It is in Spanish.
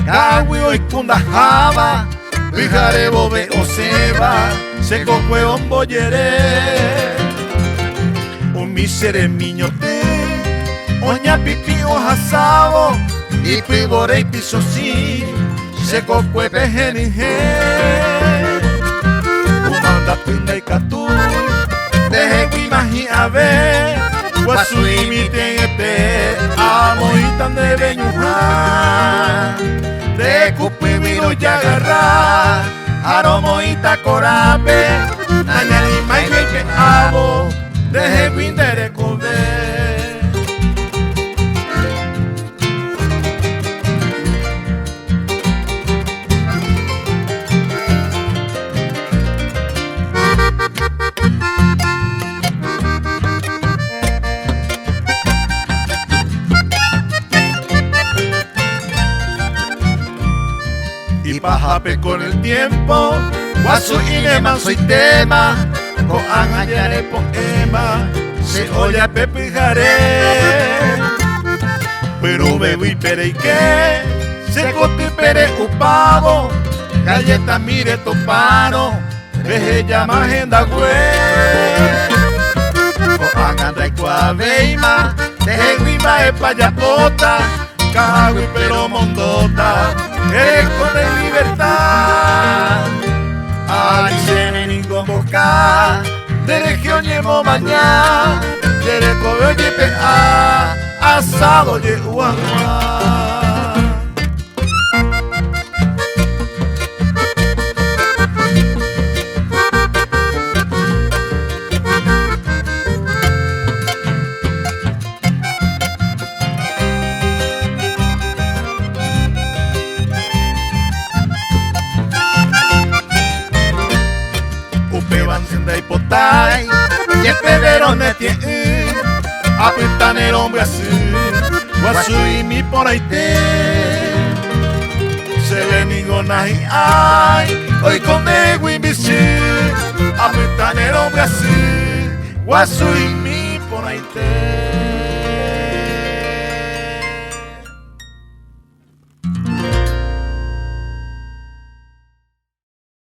Kawi hoy kunda java, Bijare bobe o seba, se cocue un boyere. Un misere miño te, oña pipi o hasabo, y privore y piso si, se cocue pejenije. Umanda pinda y catu, deje que imagi a ver, guasu imiten epe, amo y tan de beñuja. De cupi vino y agarra, aromo y tacorape, añalima y que amo, deje vindere comer. Y pajape con el tiempo, guasu inema soy tema, con anayare poema, se oye pepijare. Pero bebo y pere y que, se cote pere upado, galleta mire topano, deje llama agenda güey. Con anandra y cuaveima, deje guima e payapota, cagüe pero mondota. Eres con de libertad, ay se ningún boca, de región yemo mañana, de recobe oye pea, asado ye uagua. Senda y potay, y el pedero ne tiene, apretan el hombre así, guasu y mi por ahí te, se ve ninguna y ay, hoy con de wimbisi, apretan el hombre así, guasu y mi por ahí te.